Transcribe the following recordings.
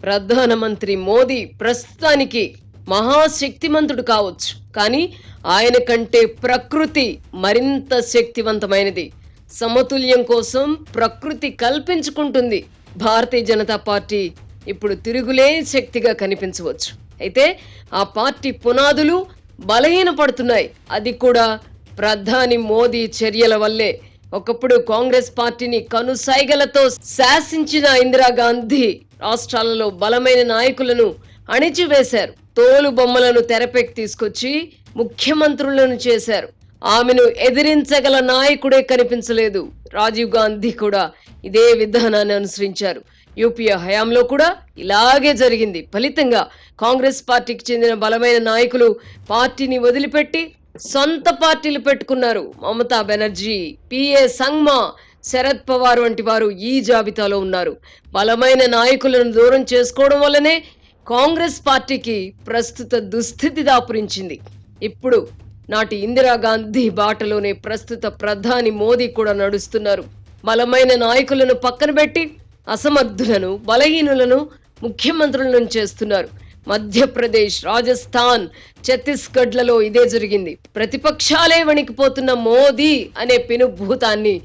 ప్రధానమంత్రి మోదీ ప్రస్తుతానికి మహాశక్తిమంతుడు కావచ్చు, కానీ ఆయన కంటే ప్రకృతి మరింత శక్తివంతమైనది. సమతుల్యం కోసం ప్రకృతి కల్పించుకుంటుంది. భారతీయ జనతా పార్టీ ఇప్పుడు తిరుగులేని శక్తిగా కనిపించవచ్చు. అయితే ఆ పార్టీ పునాదులు బలహీనపడుతున్నాయి. అది కూడా ప్రధాని మోదీ చర్యల వల్లే. ఒకప్పుడు కాంగ్రెస్ పార్టీని కనుసైగలతో శాసించిన ఇందిరాగాంధీ రాష్ట్రాలలో బలమైన నాయకులను అణిచివేశారు. తోలు బొమ్మలను తెరపైకి తీసుకొచ్చి ముఖ్యమంత్రులను చేశారు. ఆమెను ఎదిరించగల నాయకుడే కనిపించలేదు. రాజీవ్ గాంధీ కూడా ఇదే విధానాన్ని అనుసరించారు. యూపీఏ హయాంలో కూడా ఇలాగే జరిగింది. ఫలితంగా కాంగ్రెస్ పార్టీకి చెందిన బలమైన నాయకులు పార్టీని వదిలిపెట్టి సొంత పార్టీలు పెట్టుకున్నారు. మమతా బెనర్జీ, పిఏ సంగ్మా, శరద్ పవార్ వంటి వారు ఈ జాబితాలో ఉన్నారు. బలమైన నాయకులను దూరం చేసుకోవడం వల్లనే కాంగ్రెస్ పార్టీకి ప్రస్తుత దుస్థితి దాపురించింది. ఇప్పుడు నాటి ఇందిరాగాంధీ బాటలోనే ప్రస్తుత ప్రధాని మోదీ కూడా నడుస్తున్నారు. బలమైన నాయకులను పక్కన పెట్టి అసమర్థులను, బలహీనులను ముఖ్యమంత్రులను చేస్తున్నారు. మధ్యప్రదేశ్, రాజస్థాన్, ఛత్తీస్గఢ్లలో ఇదే జరిగింది. ప్రతిపక్షాలే వణికిపోతున్న మోదీ అనే పెనుభూతాన్ని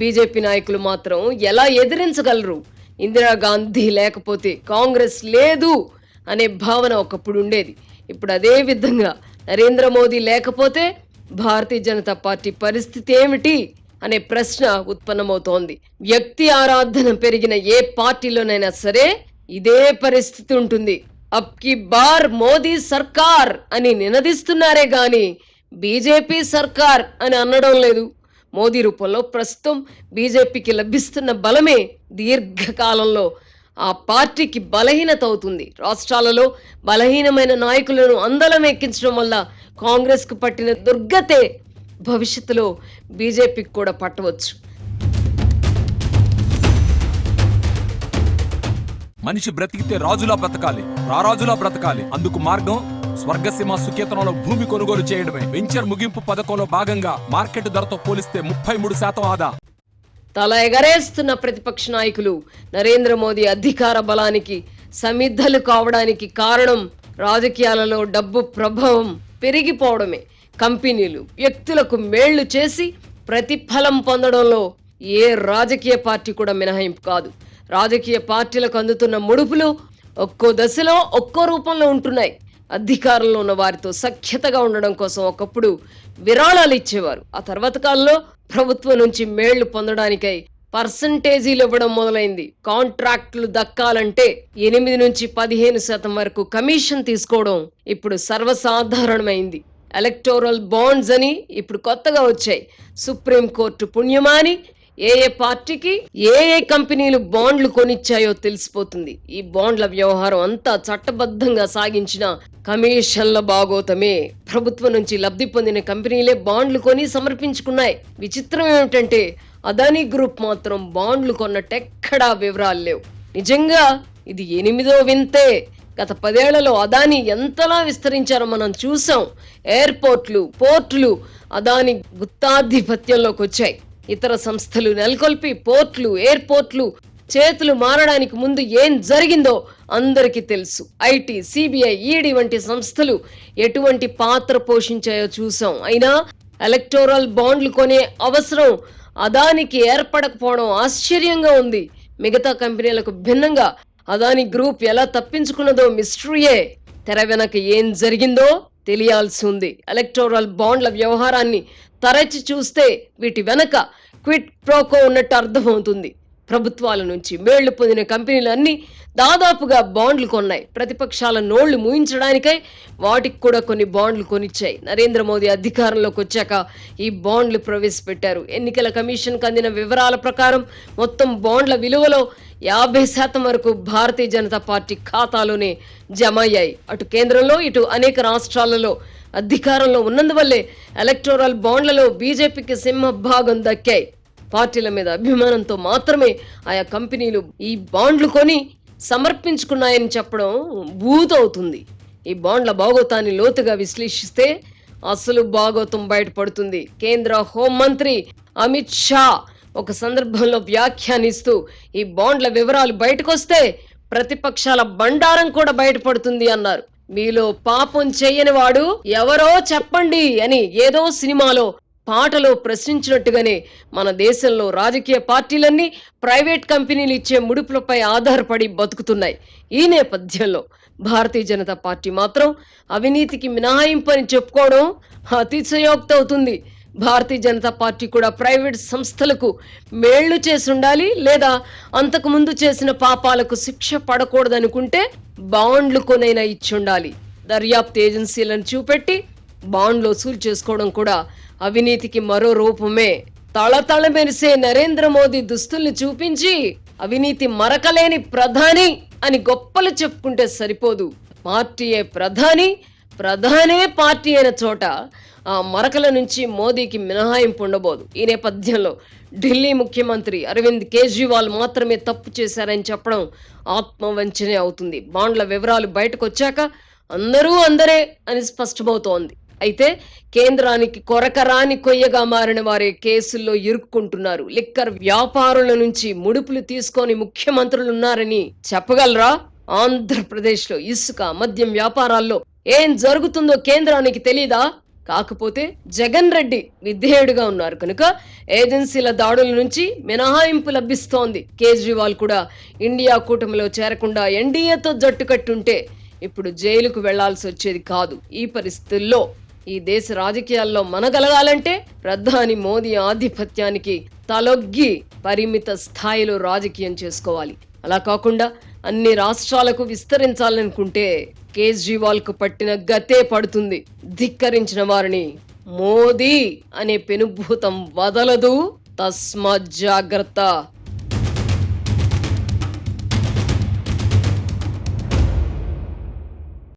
బీజేపీ నాయకులు మాత్రం ఎలా ఎదిరించగలరు? ఇందిరాగాంధీ లేకపోతే కాంగ్రెస్ లేదు అనే భావన ఒకప్పుడు ఉండేది. ఇప్పుడు అదే విధంగా నరేంద్ర మోదీ లేకపోతే భారతీయ జనతా పార్టీ పరిస్థితి ఏమిటి అనే ప్రశ్న ఉత్పన్నమవుతోంది. వ్యక్తి ఆరాధన పెరిగిన ఏ పార్టీలోనైనా సరే ఇదే పరిస్థితి ఉంటుంది. అబ్ కి బార్ మోదీ సర్కార్ అని నినదిస్తున్నారే గాని బీజేపీ సర్కార్ అని అనడం లేదు. మోదీ రూపంలో ప్రస్తుతం బీజేపీకి లభిస్తున్న బలమే దీర్ఘకాలంలో ఆ పార్టీకి బలహీనత అవుతుంది. రాష్ట్రాలలో బలహీనమైన నాయకులను అందలం ఎక్కించడం వల్ల కాంగ్రెస్ కు పట్టిన దుర్గతే భవిష్యత్తులో బీజేపీకి కూడా పట్టవచ్చు. మనిషి బ్రతికితే రాజులా బ్రతకాలి, రారాజులా బ్రతకాలి. అందుకు మార్గం స్వర్గసీమ సుకేతనంలో భూమి కొనుగోలు చేయడమే. వెంచర్ ముగింపు పథకంలో భాగంగా మార్కెట్ ధరతో పోలిస్తే 33% ఆదా. తల ఎగరేస్తున్న ప్రతిపక్ష నాయకులు నరేంద్ర మోదీ అధికార బలానికి సమిద్ధలు కావడానికి కారణం రాజకీయాలలో డబ్బు ప్రభావం పెరిగిపోవడమే. కంపెనీలు వ్యక్తులకు మేళ్లు చేసి ప్రతిఫలం పొందడంలో ఏ రాజకీయ పార్టీ కూడా మినహాయింపు కాదు. రాజకీయ పార్టీలకు అందుతున్న ముడుపులు ఒక్కో దశలో ఒక్కో రూపంలో ఉంటున్నాయి. అధికారంలో ఉన్న వారితో సఖ్యతగా ఉండడం కోసం ఒకప్పుడు విరాళాలు ఇచ్చేవారు. ఆ తర్వాత కాలంలో ప్రభుత్వం నుంచి మేళ్లు పొందడానికై పర్సంటేజీలు ఇవ్వడం మొదలైంది. కాంట్రాక్టులు దక్కాలంటే 8 నుంచి 15% వరకు కమిషన్ తీసుకోవడం ఇప్పుడు సర్వసాధారణమైంది. ఎలక్టోరల్ బాండ్స్ అని ఇప్పుడు కొత్తగా వచ్చాయి. సుప్రీంకోర్టు పుణ్యమాని ఏ పార్టీకి ఏ కంపెనీలు బాండ్లు కొనిచ్చాయో తెలిసిపోతుంది. ఈ బాండ్ల వ్యవహారం అంతా చట్టబద్ధంగా సాగించిన కమిషన్ల బాగోతమే. ప్రభుత్వం నుంచి లబ్ధి పొందిన కంపెనీలే బాండ్లు కొని సమర్పించుకున్నాయి. విచిత్రం ఏమిటంటే అదానీ గ్రూప్ మాత్రం బాండ్లు కొన్నట్టెక్కడా వివరాలు లేవు. నిజంగా ఇది 8వ వింతే. గత 10 ఏళ్లలో అదానీ ఎంతలా విస్తరించారో మనం చూసాం. ఎయిర్పోర్ట్లు, పోర్టులు అదానీ గుత్తాధిపత్యంలోకి వచ్చాయి. ఇతర సంస్థలు నెలకొల్పి పోర్ట్లు, ఎయిర్పోర్ట్లు చేతులు మారడానికి ముందు ఏం జరిగిందో అందరికీ తెలుసు. ఐటీ, సిబిఐ, ఈడీ వంటి సంస్థలు ఎటువంటి పాత్ర పోషించాయో చూసాం. అయినా ఎలక్టోరల్ బాండ్లు కొనే అవసరం అదానికి ఏర్పడకపోవడం ఆశ్చర్యంగా ఉంది. మిగతా కంపెనీలకు భిన్నంగా అదానీ గ్రూప్ ఎలా తప్పించుకున్నదో మిస్టరీయే. తెర వెనక ఏం జరిగిందో తెలియాల్సి ఉంది. ఎలక్టోరల్ బాండ్ల వ్యవహారాన్ని తరచి చూస్తే వీటి వెనక క్విట్ ప్రోకో ఉన్నట్టు అర్థమవుతుంది. ప్రభుత్వాల నుంచి మేళ్లు పొందిన కంపెనీలన్నీ దాదాపుగా బాండ్లు కొన్నాయి. ప్రతిపక్షాల నోళ్లు మూయించడానికై వాటికి కూడా కొన్ని బాండ్లు కొనిచ్చాయి. నరేంద్ర మోదీ అధికారంలోకి వచ్చాక ఈ బాండ్లు ప్రవేశపెట్టారు. ఎన్నికల కమిషన్కు అందిన వివరాల ప్రకారం మొత్తం బాండ్ల విలువలో 50% వరకు భారతీయ జనతా పార్టీ ఖాతాలోనే జమ అయ్యాయి. అటు కేంద్రంలో ఇటు అనేక రాష్ట్రాలలో అధికారంలో ఉన్నందువల్లే ఎలక్టోరల్ బాండ్లలో బీజేపీకి సింహభాగం దక్కాయి. పార్టీల మీద అభిమానంతో మాత్రమే ఆయా కంపెనీలు ఈ బాండ్లు కొని సమర్పించుకున్నాయని చెప్పడం భూతవుతుంది. ఈ బాండ్ల బాగోతాన్ని లోతుగా విశ్లేషిస్తే అసలు బాగోతం బయటపడుతుంది. కేంద్ర హోంమంత్రి అమిత్ షా ఒక సందర్భంలో వ్యాఖ్యానిస్తూ ఈ బాండ్ల వివరాలు బయటకొస్తే ప్రతిపక్షాల బండారం కూడా బయటపడుతుంది అన్నారు. మీలో పాపం చెయ్యని వాడు ఎవరో చెప్పండి అని ఏదో సినిమాలో పాటలో ప్రశ్నించినట్టుగానే మన దేశంలో రాజకీయ పార్టీలన్నీ ప్రైవేట్ కంపెనీలు ఇచ్చే ముడుపులపై ఆధారపడి బతుకుతున్నాయి. ఈ నేపథ్యంలో భారతీయ జనతా పార్టీ మాత్రం అవినీతికి మినహాయింపు అని చెప్పుకోవడం అతిశయోక్తి అవుతుంది. భారతీయ జనతా పార్టీ కూడా ప్రైవేట్ సంస్థలకు మేళ్లు చేసి ఉండాలి, లేదా అంతకు ముందు చేసిన పాపాలకు శిక్ష పడకూడదనుకుంటే బాండ్లు కొనైనా ఇచ్చి ఉండాలి. దర్యాప్తు ఏజెన్సీలను చూపెట్టి బాండ్లు వసూలు చేసుకోవడం కూడా అవినీతికి మరో రూపమే. తళతళ మెరిసే నరేంద్ర మోదీ దుస్తుల్ని చూపించి అవినీతి మరకలేని ప్రధాని అని గొప్పలు చెప్పుకుంటే సరిపోదు. పార్టీయే ప్రధాని, ప్రధానే పార్టీ అయిన చోట ఆ మరకల నుంచి మోదీకి మినహాయింపు ఉండబోదు. ఈ నేపథ్యంలో ఢిల్లీ ముఖ్యమంత్రి అరవింద్ కేజ్రీవాల్ మాత్రమే తప్పు చేశారని చెప్పడం ఆత్మవంచనే అవుతుంది. బాండ్ల వివరాలు బయటకు వచ్చాక అందరూ అందరే అని స్పష్టమవుతోంది. అయితే కేంద్రానికి కొరకరాని కొయ్యగా మారిన వారే కేసుల్లో ఇరుక్కుంటున్నారు. లిక్కర్ వ్యాపారుల నుంచి ముడుపులు తీసుకొని ముఖ్యమంత్రులున్నారని చెప్పగలరా? ఆంధ్రప్రదేశ్ లో ఇసుక, మద్యం వ్యాపారాల్లో ఏం జరుగుతుందో కేంద్రానికి తెలీదా? కాకపోతే జగన్ రెడ్డి విధేయుడిగా ఉన్నారు కనుక ఏజెన్సీల దాడుల నుంచి మినహాయింపు లభిస్తోంది. కేజ్రీవాల్ కూడా ఇండియా కూటమిలో చేరకుండా ఎన్డీఏతో జట్టు కట్టుంటే ఇప్పుడు జైలుకు వెళ్లాల్సి వచ్చేది కాదు. ఈ పరిస్థితుల్లో ఈ దేశ రాజకీయాల్లో మనగలగాలంటే ప్రధాని మోదీ ఆధిపత్యానికి తలొగ్గి పరిమిత స్థాయిలో రాజకీయం చేసుకోవాలి. అలా కాకుండా అన్ని రాష్ట్రాలకు విస్తరించాలనుకుంటే కేజ్రీవాల్ కు పట్టిన గతే పడుతుంది. ధిక్కరించిన వారిని మోదీ అనే పెనుభూతం వదలదు. తస్మాత్ జాగ్రత్త.